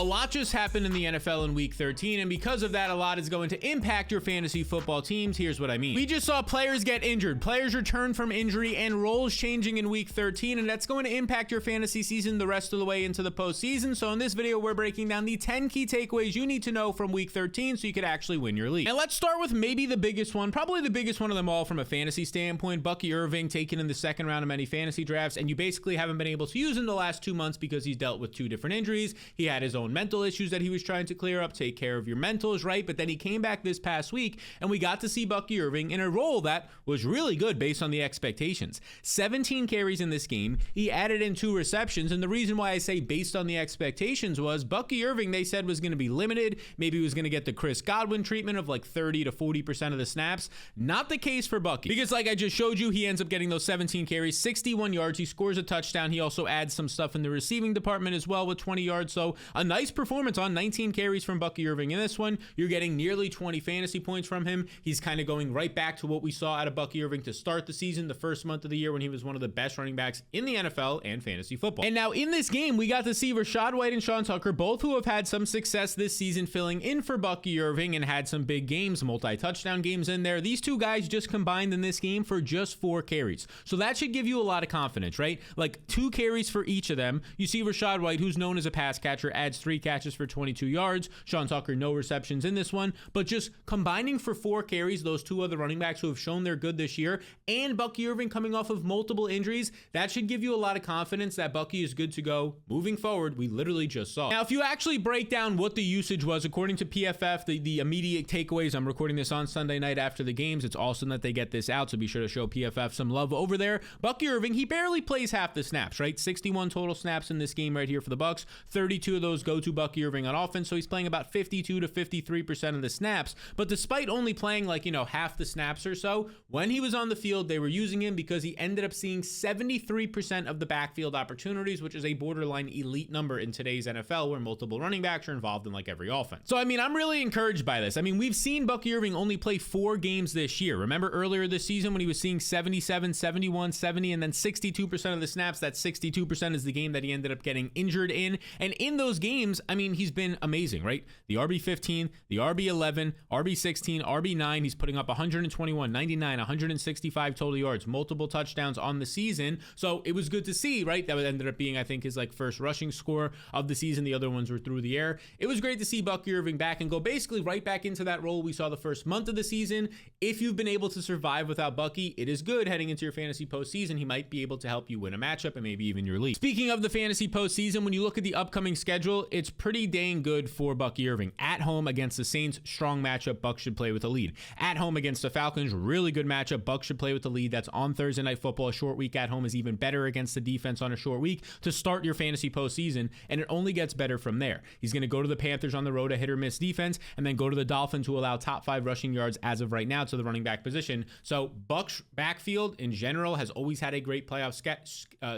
A lot just happened in the NFL in week 13, and because of that, a lot is going to impact your fantasy football teams. Here's what I mean. We just saw players get injured, players return from injury, and roles changing in week 13, and that's going to impact your fantasy season the rest of the way into the postseason. So in this video, we're breaking down the 10 key takeaways you need to know from week 13 so you could actually win your league. And let's start with maybe the biggest one, probably the biggest one of them all from a fantasy standpoint. Bucky Irving taken in the second round of many fantasy drafts, and you basically haven't been able to use him the last 2 months because he's dealt with 2 different injuries. He had his own mental issues that he was trying to clear up. Take care of your mentals, right? But then he came back this past week, and we got to see Bucky Irving in a role that was really good based on the expectations. 17 carries in this game. He added in 2 receptions, and the reason why I say based on the expectations was Bucky Irving, they said, was going to be limited. Maybe he was going to get the Chris Godwin treatment of like 30 to 40% of the snaps. Not the case for Bucky, because like I just showed you, he ends up getting those 17 carries, 61 yards. He scores a touchdown. He also adds some stuff in the receiving department as well with 20 yards. So a nice performance on 19 carries from Bucky Irving in this one. You're getting nearly 20 fantasy points from him. He's kind of going right back to what we saw out of Bucky Irving to start the season, the first month of the year when he was one of the best running backs in the NFL and fantasy football. And now in this game, we got to see Rachaad White and Sean Tucker, both who have had some success this season filling in for Bucky Irving and had some big games, multi-touchdown games in there. These 2 guys just combined in this game for just 4 carries. So that should give you a lot of confidence, right? Like 2 carries for each of them. You see Rachaad White, who's known as a pass catcher, adds 3 catches for 22 yards. Sean Tucker, no receptions in this one, but just combining for 4 carries, those 2 other running backs who have shown they're good this year, and Bucky Irving coming off of multiple injuries, that should give you a lot of confidence that Bucky is good to go moving forward. We literally just saw. Now, if you actually break down what the usage was, according to PFF, the immediate takeaways, I'm recording this on Sunday night after the games. It's awesome that they get this out, so be sure to show PFF some love over there. Bucky Irving, he barely plays half the snaps, right? 61 total snaps in this game right here for the Bucs. 32 of those go to Bucky Irving on offense, so he's playing about 52 to 53% of the snaps. But despite only playing like, half the snaps or so, when he was on the field, they were using him because he ended up seeing 73% of the backfield opportunities, which is a borderline elite number in today's NFL where multiple running backs are involved in like every offense. So, I'm really encouraged by this. We've seen Bucky Irving only play 4 games this year. Remember earlier this season when he was seeing 77, 71, 70, and then 62% of the snaps? That 62% is the game that he ended up getting injured in. And in those games, he's been amazing, right? The RB15, the RB11, RB16, RB9, he's putting up 121, 99, 165 total yards, multiple touchdowns on the season. So it was good to see, right? That ended up being, I think, his first rushing score of the season. The other ones were through the air. It was great to see Bucky Irving back and go basically right back into that role we saw the first month of the season. If you've been able to survive without Bucky, it is good heading into your fantasy postseason. He might be able to help you win a matchup and maybe even your league. Speaking of the fantasy postseason, when you look at the upcoming schedule, it's pretty dang good for Bucky Irving. At home against the Saints, strong matchup. Bucs should play with a lead. At home against the Falcons, really good matchup. Bucs should play with the lead. That's on Thursday Night Football. A short week at home is even better against the defense on a short week to start your fantasy postseason, and it only gets better from there. He's going to go to the Panthers on the road, a hit or miss defense, and then go to the Dolphins, who allow top 5 rushing yards as of right now to the running back position. So Bucs backfield in general has always had a great playoff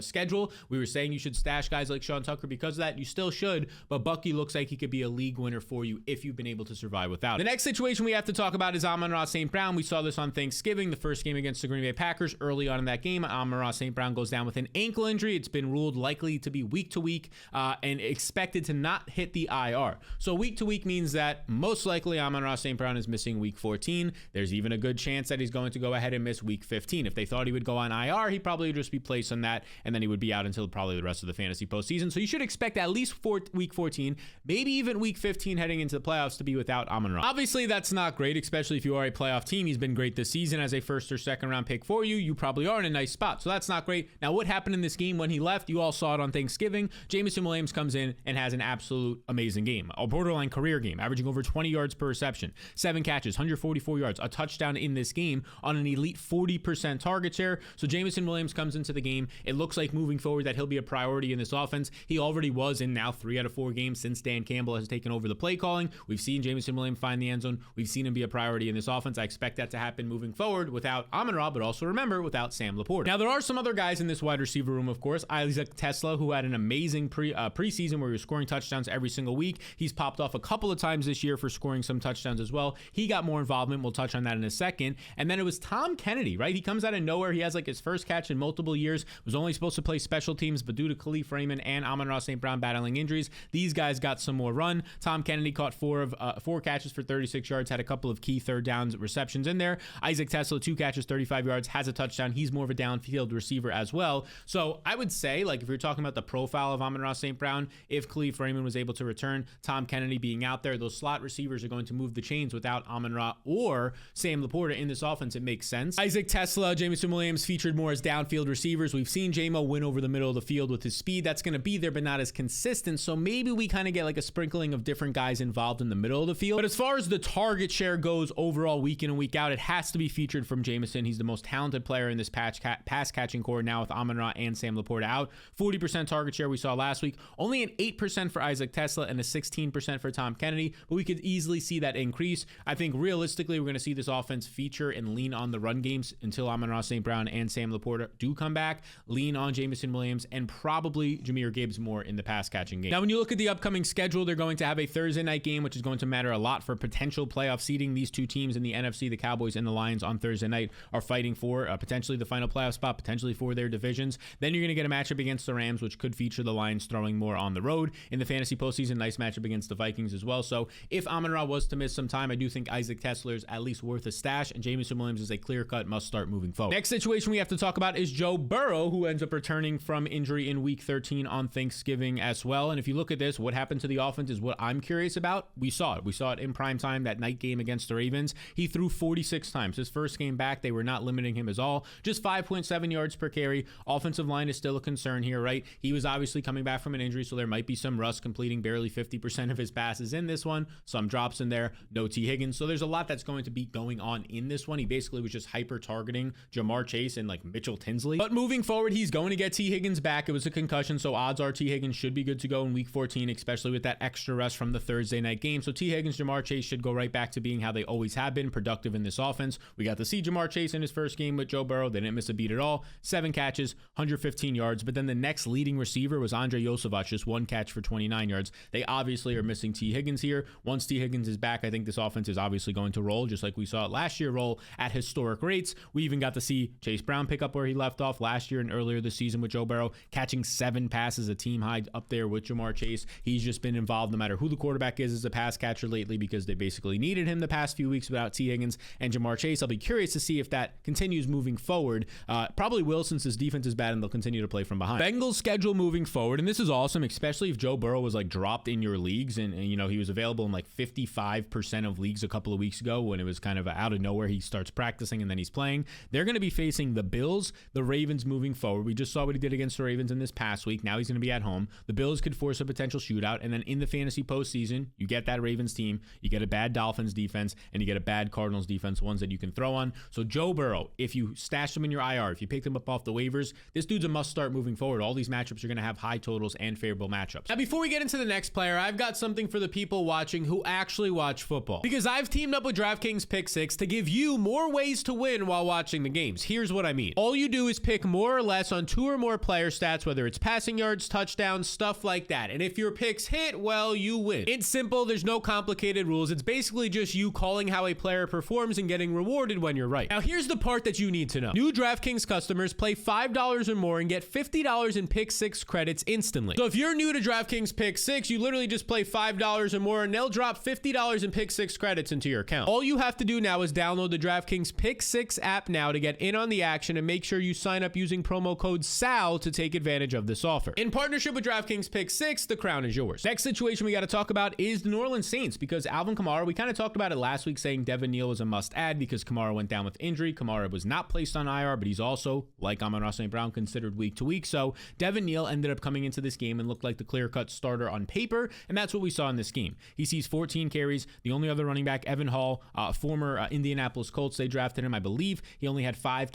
schedule. We were saying you should stash guys like Sean Tucker because of that. You still should, but Bucky looks like he could be a league winner for you if you've been able to survive without it. The next situation we have to talk about is Amon-Ra St. Brown. We saw this on Thanksgiving, the first game against the Green Bay Packers. Early on in that game, Amon-Ra St. Brown goes down with an ankle injury. It's been ruled likely to be week to week and expected to not hit the IR. So week to week means that most likely Amon-Ra St. Brown is missing week 14. There's even a good chance that he's going to go ahead and miss week 15. If they thought he would go on IR, he'd probably just be placed on that, and then he would be out until probably the rest of the fantasy postseason. So you should expect at least week 14, maybe even week 15 heading into the playoffs to be without Amon-Ra. Obviously, that's not great, especially if you are a playoff team. He's been great this season as a first or second round pick for you. You probably are in a nice spot, so that's not great. Now, what happened in this game when he left? You all saw it on Thanksgiving. Jameson Williams comes in and has an absolute amazing game, a borderline career game, averaging over 20 yards per reception, 7 catches, 144 yards, a touchdown in this game on an elite 40% target share. So Jameson Williams comes into the game. It looks like moving forward that he'll be a priority in this offense. He already was in now 3 out of 4 games since Dan Campbell has taken over the play calling. We've seen Jameson Williams find the end zone. We've seen him be a priority in this offense. I expect that to happen moving forward without Amon-Ra, but also remember, without Sam Laporta. Now, there are some other guys in this wide receiver room, of course. Isaac Tesla, who had an amazing preseason where he was scoring touchdowns every single week. He's popped off a couple of times this year for scoring some touchdowns as well. He got more involvement. We'll touch on that in a second. And then it was Tom Kennedy, right? He comes out of nowhere. He has like his first catch in multiple years. Was only supposed to play special teams, but due to Khalif Raymond and Amon-Ra St. Brown battling injuries, These guys got some more run. Tom Kennedy caught four catches for 36 yards, had a couple of key third downs receptions in there. Isaac Tesla, 2 catches, 35 yards, has a touchdown. He's more of a downfield receiver as well. So I would say, like, if you're talking about the profile of Amon-Ra St. Brown, if Khalif Raymond was able to return, Tom Kennedy being out there, those slot receivers are going to move the chains without Amon-Ra or Sam Laporta in this offense. It makes sense. Isaac Tesla, Jameson Williams featured more as downfield receivers. We've seen J-Mo win over the middle of the field with his speed. That's going to be there, but not as consistent. So maybe we kind of get like a sprinkling of different guys involved in the middle of the field. But as far as the target share goes overall, week in and week out, it has to be featured from Jameson. He's the most talented player in this pass catching core now with Amon-Ra and Sam Laporta out. 40% target share we saw last week. Only an 8% for Isaac Tesla and a 16% for Tom Kennedy, but we could easily see that increase. I think realistically, we're going to see this offense feature and lean on the run games until Amon-Ra St. Brown and Sam Laporta do come back, lean on Jameson Williams and probably Jahmyr Gibbs more in the pass catching game. Now, when you look at the upcoming schedule, they're going to have a Thursday night game, which is going to matter a lot for potential playoff seeding. These two teams in the NFC, the Cowboys and the Lions on Thursday night, are fighting for potentially the final playoff spot, potentially for their divisions. Then you're going to get a matchup against the Rams, which could feature the Lions throwing more on the road. In the fantasy postseason, nice matchup against the Vikings as well. So if Amon-Ra was to miss some time, I do think Isaac Tesla is at least worth a stash, and Jameson Williams is a clear-cut must-start moving forward. Next situation we have to talk about is Joe Burrow, who ends up returning from injury in week 13 on Thanksgiving as well. And if you look at this, what happened to the offense is what I'm curious about. We saw it in prime time, that night game against the Ravens. He threw 46 times. His first game back, they were not limiting him at all. Just 5.7 yards per carry. Offensive line is still a concern here, right? He was obviously coming back from an injury, so there might be some rust, completing barely 50% of his passes in this one. Some drops in there. No T. Higgins. So there's a lot that's going to be going on in this one. He basically was just hyper targeting Jamar Chase and like Mitchell Tinsley. But moving forward, he's going to get T. Higgins back. It was a concussion, so odds are T. Higgins should be good to go in week 14, especially with that extra rest from the Thursday night game. So T. Higgins, Jamar Chase should go right back to being how they always have been, productive in this offense. We got to see Jamar Chase in his first game with Joe Burrow. They didn't miss a beat at all. 7 catches, 115 yards. But then the next leading receiver was Andre Yosevich, just 1 catch for 29 yards. They obviously are missing T. Higgins here. Once T. Higgins is back, I think this offense is obviously going to roll, just like we saw it last year roll at historic rates. We even got to see Chase Brown pick up where he left off last year and earlier this season with Joe Burrow, catching 7 passes, a team high up there with Jamar Chase. He's just been involved no matter who the quarterback is as a pass catcher lately, because they basically needed him the past few weeks without T. Higgins and Jamar Chase. I'll be curious to see if that continues moving forward. Probably will, since his defense is bad and they'll continue to play from behind. Bengals schedule moving forward, and this is awesome, especially if Joe Burrow was like dropped in your leagues and you know, he was available in like 55% of leagues a couple of weeks ago when it was kind of out of nowhere. He starts practicing and then he's playing. They're going to be facing the Bills, the Ravens moving forward. We just saw what he did against the Ravens in this past week. Now he's going to be at home. The Bills could force a potential shootout, and then in the fantasy postseason, you get that Ravens team, you get a bad Dolphins defense, and you get a bad Cardinals defense, ones that you can throw on. So Joe Burrow, if you stash him in your IR, if you picked him up off the waivers, this dude's a must start moving forward. All these matchups are going to have high totals and favorable matchups. Now, before we get into the next player, I've got something for the people watching who actually watch football, because I've teamed up with DraftKings Pick 6 to give you more ways to win while watching the games. Here's what I mean. All you do is pick more or less on 2 or more player stats, whether it's passing yards, touchdowns, stuff like that. And if your picks hit, well, you win. It's simple. There's no complicated rules. It's basically just you calling how a player performs and getting rewarded when you're right. Now, here's the part that you need to know. New DraftKings customers play $5 or more and get $50 in Pick 6 credits instantly. So if you're new to DraftKings Pick 6, you literally just play $5 or more and they'll drop $50 in Pick 6 credits into your account. All you have to do now is download the DraftKings Pick 6 app now to get in on the action, and make sure you sign up using promo code SAL to take advantage of this offer. In partnership with DraftKings Pick 6, the crown is yours. Next situation we got to talk about is the New Orleans Saints, because Alvin Kamara, we kind of talked about it last week, saying Devin Neal was a must-add because Kamara went down with injury. Kamara was not placed on IR, but he's also, like Amon-Ra St. Brown, considered week to week. So Devin Neal ended up coming into this game and looked like the clear-cut starter on paper, and that's what we saw in this game. He sees 14 carries. The only other running back, Evan Hall, former Indianapolis Colts, they drafted him, I believe. He only had 5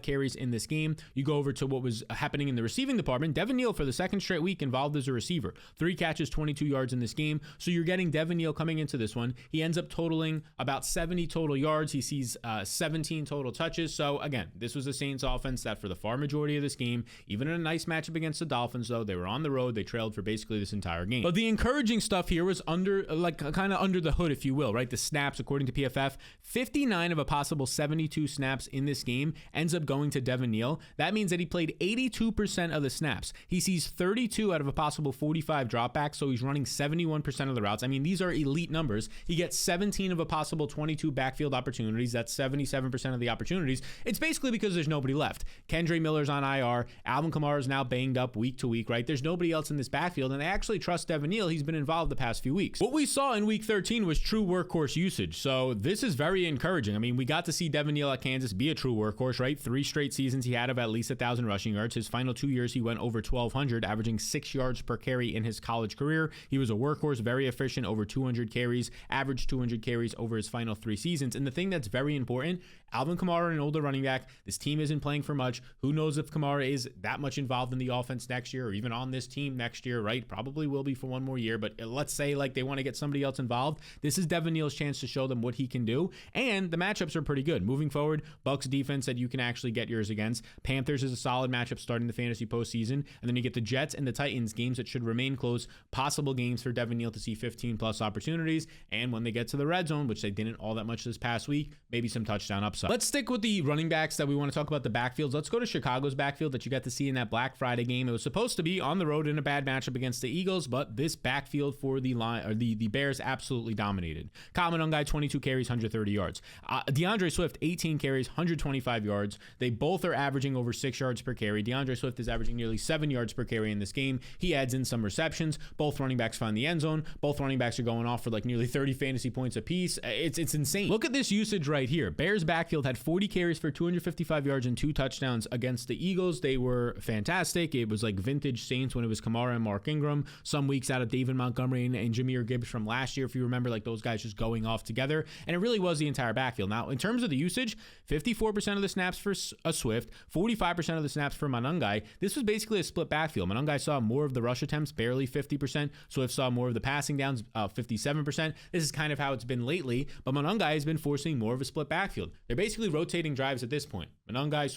carries in this game. You go over to what was happening in the receiving department. Devin Neal, for the second straight week, involved as a receiver. 3 catches, 22 yards in this game. So you're getting Devin Neal coming into this one. He ends up totaling about 70 total yards. He sees 17 total touches. So again, this was a Saints offense that for the far majority of this game, even in a nice matchup against the Dolphins, though, they were on the road. They trailed for basically this entire game. But the encouraging stuff here was under the hood, if you will, right? The snaps, according to PFF, 59 of a possible 72 snaps in this game ends up going to Devin Neal. That means that he played 82% of the snaps. He sees 32 out of a possible 45 dropbacks, so he's running 71% of the routes. I mean, these are elite numbers. He gets 17 of a possible 22 backfield opportunities. That's 77% of the opportunities. It's basically because there's nobody left. Kendre Miller's on IR. Alvin Kamara is now banged up week to week, right? There's nobody else in this backfield, and they actually trust Devin Neal. He's been involved the past few weeks. What we saw in week 13 was true workhorse usage, so this is very encouraging. I mean, we got to see Devin Neal at Kansas be a true workhorse, right? 3 straight seasons he had of at least 1,000 rushing yards. His final 2 years, he went over 1,200, averaging 6 yards per carry in his college career. He was a workhorse, very efficient, over 200 carries, averaged 200 carries over his final 3 seasons. And the thing that's very important, Alvin Kamara, an older running back, this team isn't playing for much. Who knows if Kamara is that much involved in the offense next year or even on this team next year, right? Probably will be for one more year, but let's say like they want to get somebody else involved. This is Devin Neal's chance to show them what he can do. And the matchups are pretty good. Moving forward, Bucs defense that you can actually get yours against. Panthers is a solid matchup starting the fantasy postseason. And then you get the Jets and the Titans, games that should remain close, possible games for Devin Neal to see 15 plus opportunities. And when they get to the red zone, which they didn't all that much this past week, maybe some touchdown upside. Let's stick with the running backs that we want to talk about, the backfields. Let's go to Chicago's backfield that you got to see in that Black Friday game. It was supposed to be on the road in a bad matchup against the Eagles, but this backfield for the Bears absolutely dominated. Kyle Monangai, 22 carries, 130 yards. DeAndre Swift, 18 carries, 125 yards. They both are averaging over 6 yards per carry. DeAndre Swift is averaging nearly 7 yards per carry in this game. He adds in some receptions. Both running backs find the end zone. Both running backs are going off for like nearly 30 fantasy points apiece. It's insane. Look at this usage right here. Bears backfield had 40 carries for 255 yards and 2 touchdowns against the Eagles. They were fantastic. It was like vintage Saints when it was Kamara and Mark Ingram. Some weeks out of David Montgomery and Jahmyr Gibbs from last year, if you remember, like those guys just going off together. And it really was the entire backfield. Now, in terms of the usage, 54% of the snaps for Swift, 45% of the snaps for Monangai. This was basically a split backfield. Monangai saw more of the rush attempts, barely 50%. Swift saw more of the passing downs, 57%. This is kind of how it's been lately, but Monangai has been forcing more of a split backfield. They're basically rotating drives at this point. Monangai,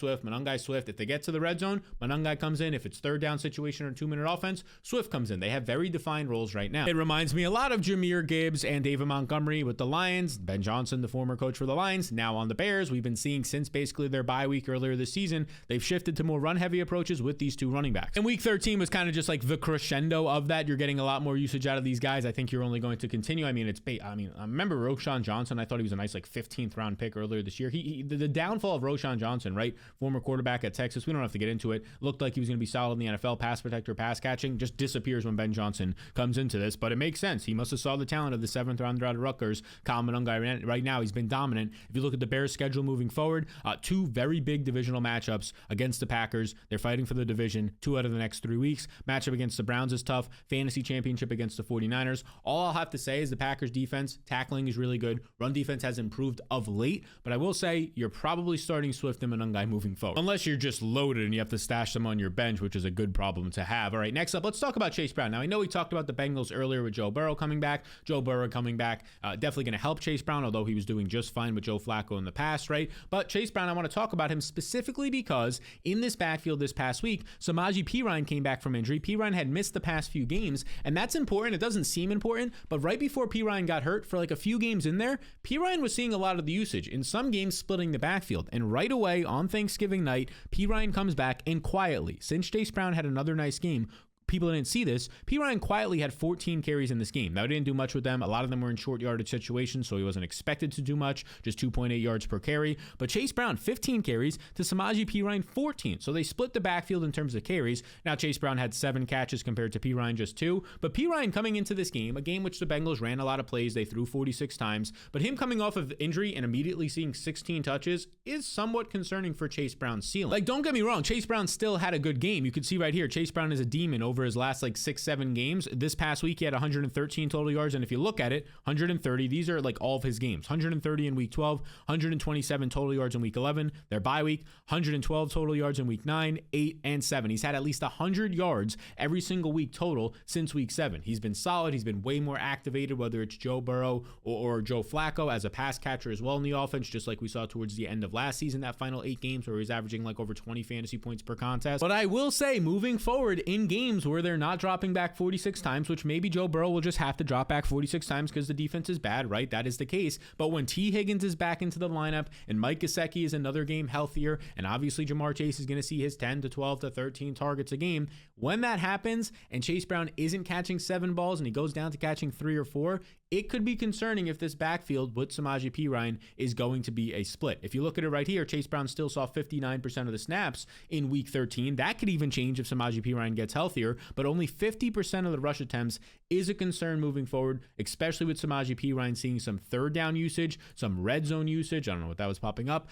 Swift. If they get to the red zone, Monangai comes in. If it's third down situation or 2-minute offense, Swift comes in. They have very defined roles right now. It reminds me a lot of Jahmyr Gibbs and David Montgomery with the Lions. Ben Johnson, the former coach for the Lions, now on the Bears. We've been seeing since basically their bye week earlier this season, they've shifted to more run-heavy approaches with these 2 running backs. And week 13 was kind of just like the crescendo of that. You're getting a lot more usage out of these guys. I think you're only going to continue. I remember Roschon Johnson. I thought he was a nice like 15th round pick earlier this year. The downfall of Roschon Johnson, right? Former quarterback at Texas. We don't have to get into it. Looked like he was going to be solid in the NFL, pass protector, pass catching. Just disappears when Ben Johnson comes into this. But it makes sense. He must have saw the talent of the 7th rounder out of Rutgers. Kyle Monangai right now, he's been dominant. If you look at the Bears' schedule moving forward, 2 very big divisional matchups against the Packers. They're fighting for the division 2 out of the next 3 weeks. Matchup against the Browns is tough. Fantasy championship against the 49ers. All I'll have to say is the Packers defense, tackling is really good. Run defense has improved of late, but I will say you're probably starting Swift and Monangai moving forward. Unless you're just loaded and you have to stash them on your bench, which is a good problem to have. All right, next up, let's talk about Chase Brown. Now, I know we talked about the Bengals earlier with Joe Burrow coming back. Joe Burrow coming back, definitely going to help Chase Brown, although he was doing just fine with Joe Flacco in the past, right? But Chase Brown, I want to talk about him specifically because in this backfield this past week, Samaje Perine came back from injury. Perine had missed the past few games, and that's important. It doesn't seem important, but right before Perine got hurt for like a few games in there, Perine was seeing a lot of the usage. In some games, splitting the backfield. And right away on Thanksgiving night, Perine comes back and quietly, since Chase Brown had another nice game, people didn't see this, Perine quietly had 14 carries in this game. Now, he didn't do much with them. A lot of them were in short yardage situations, so he wasn't expected to do much, just 2.8 yards per carry. But Chase Brown, 15 carries to Samaje Perine, 14. So they split the backfield in terms of carries. Now, Chase Brown had 7 catches compared to Perine just 2. But Perine coming into this game, a game which the Bengals ran a lot of plays, they threw 46 times, but him coming off of injury and immediately seeing 16 touches is somewhat concerning for Chase Brown's ceiling. Like, don't get me wrong, Chase Brown still had a good game. You can see right here, Chase Brown is a demon over his last like 6-7 games. This past week, he had 113 total yards. And if you look at it, 130, these are like all of his games. 130 in week 12, 127 total yards in week 11. Their bye week, 112 total yards in week 9, 8, and 7. He's had at least 100 yards every single week total since week 7. He's been solid. He's been way more activated, whether it's Joe Burrow or Joe Flacco as a pass catcher as well in the offense, just like we saw towards the end of last season, that final 8 games where he was averaging like over 20 fantasy points per contest. But I will say, moving forward in games where they're not dropping back 46 times, which maybe Joe Burrow will just have to drop back 46 times because the defense is bad, right? That is the case. But when T. Higgins is back into the lineup and Mike Gesicki is another game healthier, and obviously Jamar Chase is going to see his 10 to 12 to 13 targets a game, when that happens and Chase Brown isn't catching 7 balls and he goes down to catching 3 or 4, it could be concerning if this backfield with Samaje Perine is going to be a split. If you look at it right here, Chase Brown still saw 59% of the snaps in week 13. That could even change if Samaje Perine gets healthier, but only 50% of the rush attempts is a concern moving forward, especially with Samaje Perine seeing some third down usage, some red zone usage. I don't know what that was popping up.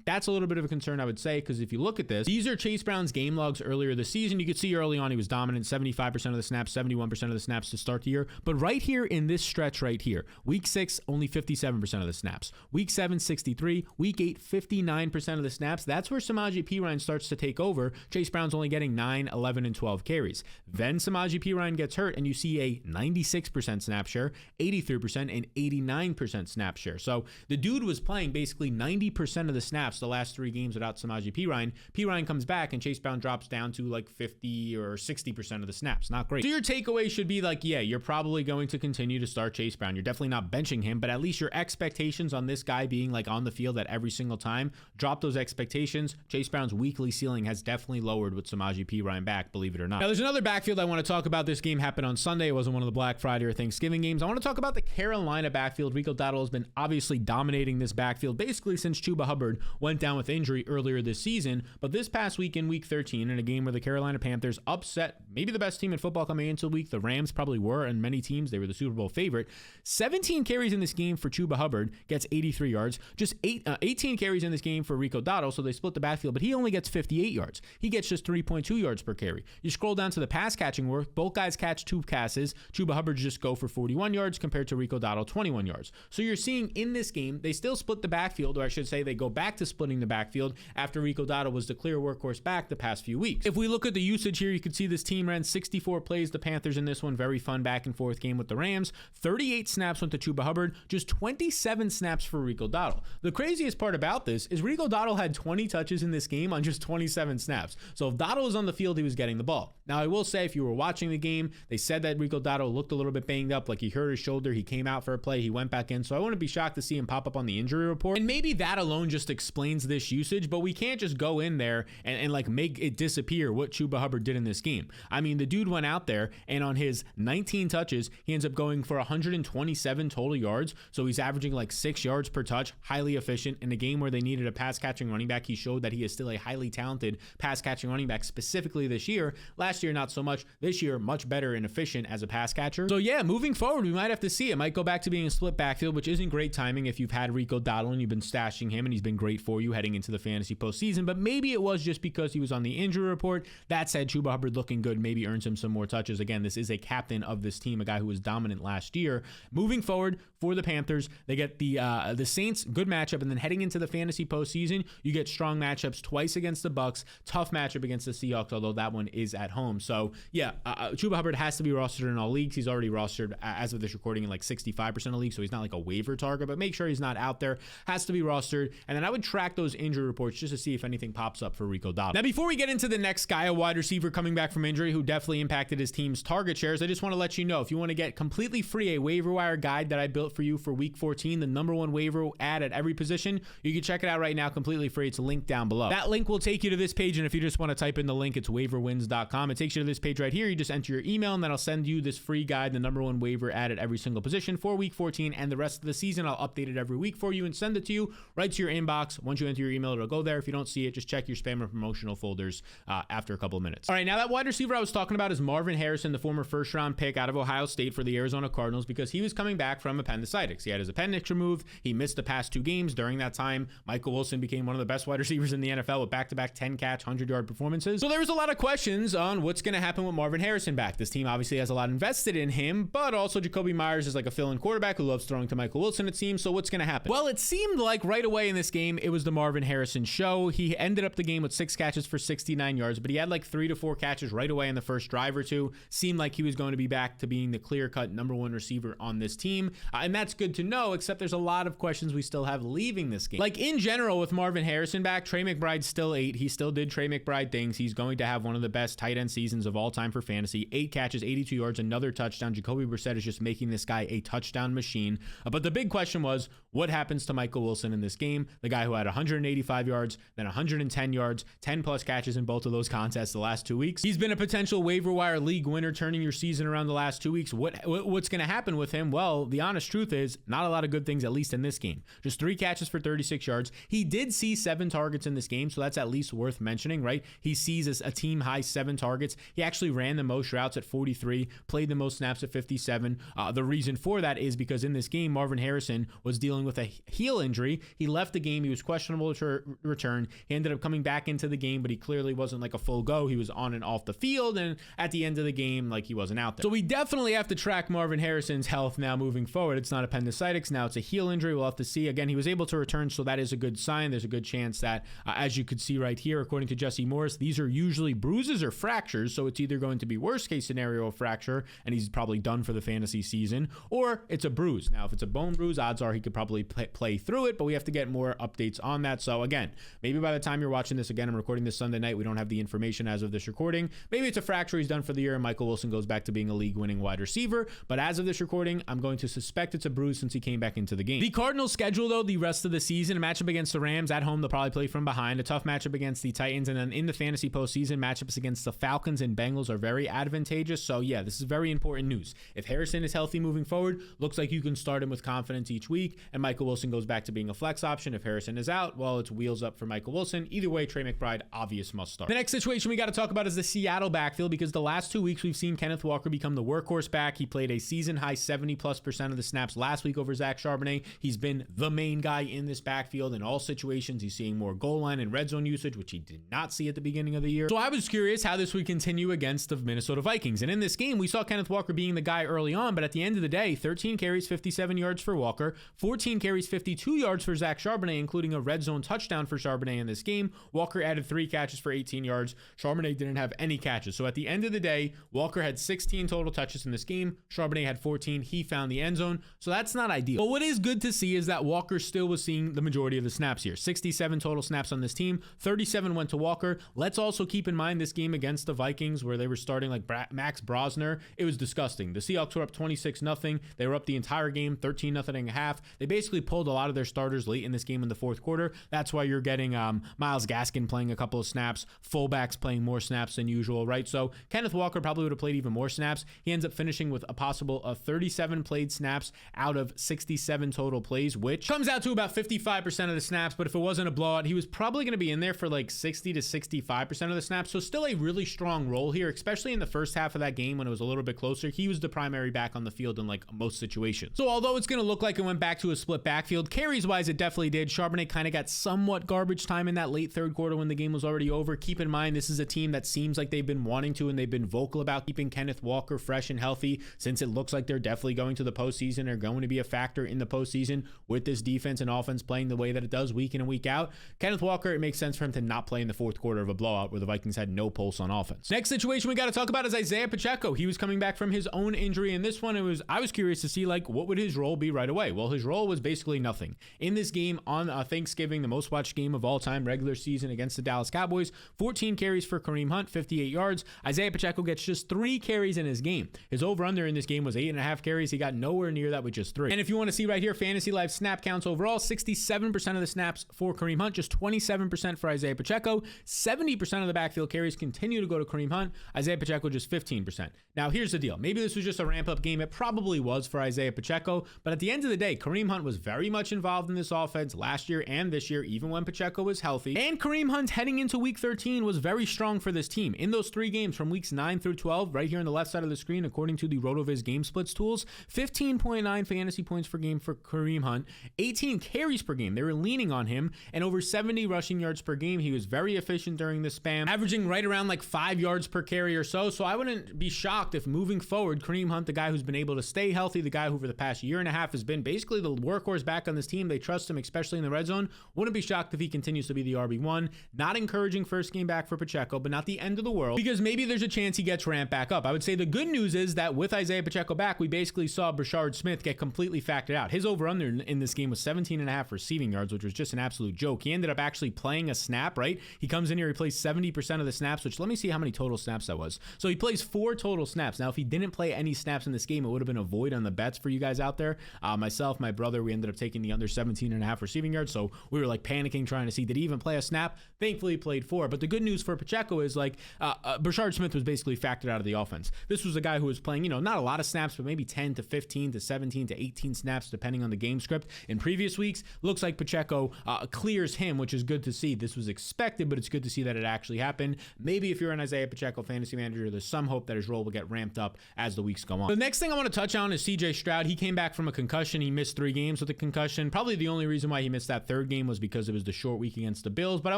That's a little bit of a concern, I would say, because if you look at this, these are Chase Brown's game logs earlier this season. You could see early on he was dominant, 75% of the snaps, 71% of the snaps to start the year. But right here in this stretch right here, week 6, only 57% of the snaps. Week 7, 63. Week 8, 59% of the snaps. That's where Samaje Perine starts to take over. Chase Brown's only getting 9, 11, and 12 carries. Then Samaje Perine gets hurt, and you see a 96% snap share, 83%, and 89% snap share. So the dude was playing basically 90% of the snaps the last 3 games without Samaje Perine. Perine comes back, and Chase Brown drops down to like 50 or 60% of the snaps. Not great. So your takeaway should be like, yeah, you're probably going to continue to start Chase Brown. You're definitely not benching him, but at least your expectations on this guy being like on the field at every single time, drop those expectations. Chase Brown's weekly ceiling has definitely lowered with Samaje Perine back, believe it or not. Now, there's another backfield I want to talk about. This game happened on Sunday. It wasn't one of the Black Friday or Thanksgiving games. I want to talk about the Carolina backfield. Rico Dowdle has been obviously dominating this backfield basically since Chuba Hubbard went down with injury earlier this season. But this past week in week 13, in a game where the Carolina Panthers upset maybe the best team in football coming into the week, the Rams probably were, and many teams, they were the Super Bowl favorite. 17 carries in this game for Chuba Hubbard, gets 83 yards. Just 18 carries in this game for Rico Dowdle, so they split the backfield, but he only gets 58 yards. He gets just 3.2 yards per carry. You scroll down to the pass catching work, both guys catch 2 passes. Chuba Hubbard just go for 41 yards compared to Rico Dowdle 21 yards. So you're seeing in this game, they still split the backfield, or I should say they go back to splitting the backfield after Rico Dowdle was the clear workhorse back the past few weeks. If we look at the usage here, you can see this team ran 64 plays, the Panthers in this one, very fun back and forth game with the Rams. 38 snaps went to Chuba Hubbard, just 27 snaps for Rico Dowdle. The craziest part about this is Rico Dowdle had 20 touches in this game on just 27 snaps. So if Dowdle was on the field, he was getting the ball. Now, I will say, if you were watching the game, they said that Rico Dowdle looked a little bit banged up, like he hurt his shoulder, he came out for a play, he went back in, so I wouldn't be shocked to see him pop up on the injury report. And maybe that alone just explains this usage, but we can't just go in there and like make it disappear what Chuba Hubbard did in this game. I mean, the dude went out there, and on his 19 touches, he ends up going for 127 total yards, so he's averaging like 6 yards per touch, highly efficient. In a game where they needed a pass-catching running back, he showed that he is still a highly talented pass-catching running back, specifically this year. Last year, not so much. This year, much better and efficient as a pass catcher. So yeah, moving forward, we might have to see. It might go back to being a split backfield, which isn't great timing if you've had Rico Dowdle and you've been stashing him and he's been great for you heading into the fantasy postseason, but maybe it was just because he was on the injury report. That said, Chuba Hubbard looking good, maybe earns him some more touches. Again, this is a captain of this team, a guy who was dominant last year. Moving forward for the Panthers, they get the Saints, good matchup, and then heading into the fantasy postseason, you get strong matchups twice against the Bucks, tough matchup against the Seahawks, although that one is at home. So yeah, Chuba Hubbard has to be rostered in all leagues. He's already rostered as of this recording in like 65% of leagues, so he's not like a waiver target, but make sure he's not out there. Has to be rostered. And then I would track those injury reports just to see if anything pops up for Rico Dowdle. Now, before we get into the next guy, a wide receiver coming back from injury who definitely impacted his team's target shares, I just want to let you know, if you want to get completely free a waiver wire guide that I built for you for week 14, the #1 waiver ad at every position, you can check it out right now completely free. It's linked down below. That link will take you to this page, and if you just want to type in the link, it's waiverwins.com. It takes you to this page right here. You just enter your email, and then I'll send you this free guide, the #1 waiver ad at every single position for week 14 and the rest of the season. I'll update it every week for you and send it to you right to your inbox. Once you enter your email, it'll go there. If you don't see it, just check your spam or promotional folders after a couple of minutes. All right, now that wide receiver I was talking about is Marvin Harrison, the former first-round pick out of Ohio State for the Arizona Cardinals, because he was coming back from appendicitis. He had his appendix removed. He missed the past 2 games. During that time, Michael Wilson became one of the best wide receivers in the NFL with back-to-back 10-catch, 100-yard performances. So there was a lot of questions on what's going to happen with Marvin Harrison back. This team obviously has a lot invested in him, but also Jacoby Myers is like a fill-in quarterback who loves throwing to Michael Wilson, it seems. So what's going to happen? Well, it seemed like right away in this game, it was the Marvin Harrison show. He ended up the game with 6 catches for 69 yards, but he had like 3 to 4 catches right away in the first drive or two. Seemed like he was going to be back to being the clear-cut #1 receiver on this team. And that's good to know, except there's a lot of questions we still have leaving this game. Like in general, with Marvin Harrison back, Trey McBride's still 8. He still did Trey McBride things. He's going to have one of the best tight end seasons seasons of all time for fantasy. 8 catches, 82 yards, another touchdown. Jacoby Brissett is just making this guy a touchdown machine. But the big question was, what happens to Michael Wilson in this game? The guy who had 185 yards, then 110 yards, 10 plus catches in both of those contests the last 2 weeks. He's been a potential waiver wire league winner, turning your season around the last 2 weeks. What's going to happen with him? Well, the honest truth is not a lot of good things, at least in this game. Just 3 catches for 36 yards. He did see 7 targets in this game, so that's at least worth mentioning, right? He sees a team high 7 targets. He actually ran the most routes at 43, played the most snaps at 57. The reason for that is because in this game, Marvin Harrison was dealing with a heel injury. He left the game. He was questionable to return. He ended up coming back into the game, but he clearly wasn't like a full go. He was on and off the field, and at the end of the game, like, he wasn't out there. So we definitely have to track Marvin Harrison's health now moving forward. It's not appendicitis. Now it's a heel injury. We'll have to see. Again, he was able to return, so that is a good sign. There's a good chance that, as you could see right here, according to Jesse Morris, these are usually bruises or fractures, so it's either going to be worst case scenario a fracture, and he's probably done for the fantasy season, or it's a bruise. Now, if it's a bone bruise, odds are he could probably play through it, but we have to get more updates on that. So again, maybe by the time you're watching this, again, I'm recording this Sunday night, we don't have the information as of this recording. Maybe it's a fracture, he's done for the year, and Michael Wilson goes back to being a league-winning wide receiver, but as of this recording, I'm going to suspect it's a bruise since he came back into the game. The Cardinals schedule, though, the rest of the season, a matchup against the Rams at home. They'll probably play from behind, a tough matchup against the Titans, and then in the fantasy postseason, matchups against the Falcons and Bengals are very advantageous. So yeah, this is very important news. If Harrison is healthy moving forward, looks like you can start him with confidence each week, and Michael Wilson goes back to being a flex option. If Harrison is out, well, it's wheels up for Michael Wilson. Either way, Trey McBride, obvious must start. The next situation we got to talk about is the Seattle backfield, because the last 2 weeks we've seen Kenneth Walker become the workhorse back. He played a season high 70+% of the snaps last week over Zach Charbonnet. He's been the main guy in this backfield in all situations. He's seeing more goal line and red zone usage, which he did not see at the beginning of the year. So I was curious how this would continue against the Minnesota Vikings. And in this game, we saw Kenneth Walker being the guy early on, but at the end of the day, 13 carries, 57 yards for Walker, 14 carries, 52 yards for Zach Charbonnet, including a red zone touchdown for Charbonnet in this game. Walker added 3 catches for 18 yards. Charbonnet didn't have any catches. So at the end of the day, Walker had 16 total touches in this game. Charbonnet had 14. He found the end zone. So that's not ideal. But what is good to see is that Walker still was seeing the majority of the snaps here. 67 total snaps on this team. 37 went to Walker. Let's also keep in mind this game against the Vikings where they were starting like Max Brosner. It was disgusting. The Seahawks were up 26-0. They were up the entire game, 13-0 a half. They basically pulled a lot of their starters late in this game in the fourth quarter. That's why you're getting Myles Gaskin playing a couple of snaps, fullbacks playing more snaps than usual, right? So Kenneth Walker probably would have played even more snaps. He ends up finishing with a possible 37 played snaps out of 67 total plays, which comes out to about 55% of the snaps. But if it wasn't a blowout, he was probably going to be in there for like 60 to 65% of the snaps. So still a really strong role here, especially in the first half of that game when it was a little bit closer. He was the primary back on the field in like most situations. So although it's going to look like it went back to a split backfield, carries wise, it definitely did. Charbonnet kind of got somewhat garbage time in that late third quarter when the game was already over. Keep in mind, this is a team that seems like they've been wanting to, and they've been vocal about keeping Kenneth Walker fresh and healthy, since it looks like they're definitely going to the postseason, or going to be a factor in the postseason with this defense and offense playing the way that it does week in and week out. Kenneth Walker, it makes sense for him to not play in the fourth quarter of a blowout where the Vikings had no pulse on offense. Next situation we got to talk about is Isaiah Pacheco. He was coming back from his own injury in this one. I was curious to see like what would his role be right away. Well, his role was basically nothing. In this game on Thanksgiving, the most watched game of all time, regular season against the Dallas Cowboys, 14 carries for Kareem Hunt, 58 yards. Isaiah Pacheco gets just 3 carries in his game. His over-under in this game was 8.5 carries. He got nowhere near that with just 3. And if you want to see right here, Fantasy Life snap counts overall, 67% of the snaps for Kareem Hunt, just 27% for Isaiah Pacheco. 70% of the backfield carries continue to go to Kareem Hunt. Isaiah Pacheco just 15%. Now, here's the deal. Maybe this was just a ramp-up game. It probably was for Isaiah Pacheco, but at the end of the day, Kareem Hunt was very much involved in this offense last year and this year, even when Pacheco was healthy. And Kareem Hunt heading into week 13 was very strong for this team. In those 3 games from weeks 9 through 12, right here on the left side of the screen, according to the RotoViz game splits tools, 15.9 fantasy points per game for Kareem Hunt, 18 carries per game. They were leaning on him, and over 70 rushing yards per game. He was very efficient during the span, averaging right around like 5 yards per carry or so. So I wouldn't be shocked if moving forward, Kareem Hunt, the guy who's been able to stay healthy, the guy who for the past year and a half has been basically the workhorse back on this team. They trust him, especially in the red zone. Wouldn't be shocked if he continues to be the RB1. Not encouraging first game back for Pacheco, but not the end of the world, because maybe there's a chance he gets ramped back up. I would say the good news is that with Isaiah Pacheco back, we basically saw Brashard Smith get completely factored out. His over-under in this game was 17.5 receiving yards, which was just an absolute joke. He ended up actually playing a snap, right? He comes in here, he plays 70% of the snaps, which let me see how many total snaps that was. So he plays 4 total snaps. Now, if he didn't play any snaps in this game, it would have been a void on the bets for you guys out there. Myself, my brother, we ended up taking the under 17.5 receiving yards. So we were like panicking, trying to see, did he even play a snap? Thankfully, he played 4. But the good news for Pacheco is Brashard Smith was basically factored out of the offense. This was a guy who was playing, not a lot of snaps, but maybe 10 to 15 to 17 to 18 snaps, depending on the game script in previous weeks. Looks like Pacheco clears him, which is good to see. This was expected, but it's good to see that it actually happened. Maybe if you're an Isaiah Pacheco fantasy manager, there's some hope that his role will get ramped up as the weeks go on. The next thing I want to touch on is CJ Stroud. He came back from a concussion. He missed 3 games with a concussion. Probably the only reason why he missed that 3rd game was because it was the short week against the Bills, but I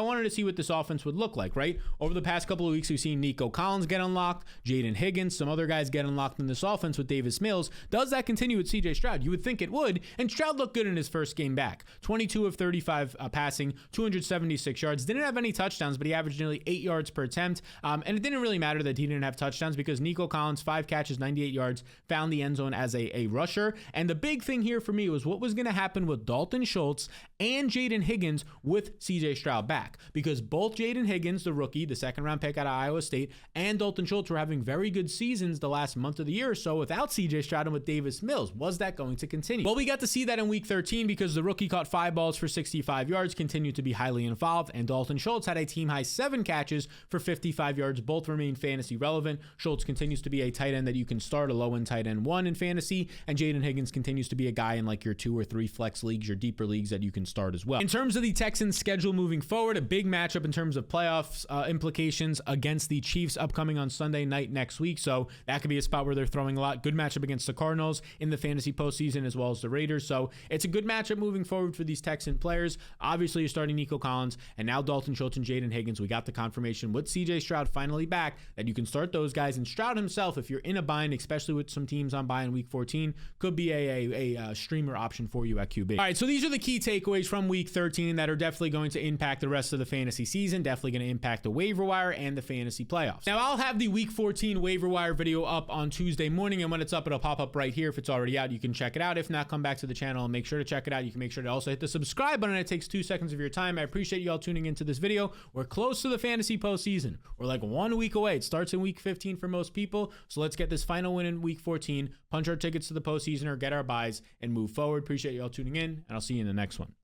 wanted to see what this offense would look like, right? Over the past couple of weeks, we've seen Nico Collins get unlocked, Jaden Higgins, some other guys get unlocked in this offense with Davis Mills. Does that continue with CJ Stroud? You would think it would, and Stroud looked good in his first game back. 22 of 35 passing, 276 yards. Didn't have any touchdowns, but he averaged nearly 8 yards per attempt, and it didn't really matter that he didn't have touchdowns because Nico Collins, 5 catches, 98 yards, found the end zone as a rusher. And the big thing here for me was what was going to happen with Dalton Schultz and Jaden Higgins with CJ Stroud back, because both Jaden Higgins, the rookie, the 2nd round pick out of Iowa State, and Dalton Schultz were having very good seasons the last month of the year or so without CJ Stroud and with Davis Mills. Was that going to continue? Well, we got to see that in week 13 because the rookie caught 5 balls for 65 yards, continued to be highly involved, and Dalton Schultz had a team high 7 catches for 55 yards. Both remain fantasy relevant. Schultz continues to be a tight end that you can start, a low end tight end 1 in fantasy, and Jaden Higgins continues to be a guy in like your 2 or 3 flex leagues, your deeper leagues that you can start as well. In terms of the Texans schedule moving forward, a big matchup in terms of playoffs implications against the Chiefs upcoming on Sunday night next week. So that could be a spot where they're throwing a lot. Good matchup against the Cardinals in the fantasy postseason as well as the Raiders. So it's a good matchup moving forward for these Texan players. Obviously, you're starting Nico Collins and now Dalton Schultz and Jaden Higgins. We got the confirmation with CJ Stroud finally back that you can start those guys. And Stroud himself, if you're in a bind, especially with some teams on bye in week 14, could be a streamer option for you at QB. All right, so these are the key takeaways from week 13 that are definitely going to impact the rest of the fantasy season, definitely going to impact the waiver wire and the fantasy playoffs. Now, I'll have the week 14 waiver wire video up on Tuesday morning, and when it's up, it'll pop up right here. If it's already out, you can check it out. If not, come back to the channel and make sure to check it out. You can make sure to also hit the subscribe button. It takes 2 seconds of your time. I appreciate you all tuning into this video. We're close to the fantasy postseason. We're like 1 week away. It starts in week 15 for most people, so let's get this final win in week 14, punch our tickets to the postseason or get our buys and move forward. Appreciate you all tuning in, and I'll see you in the next one.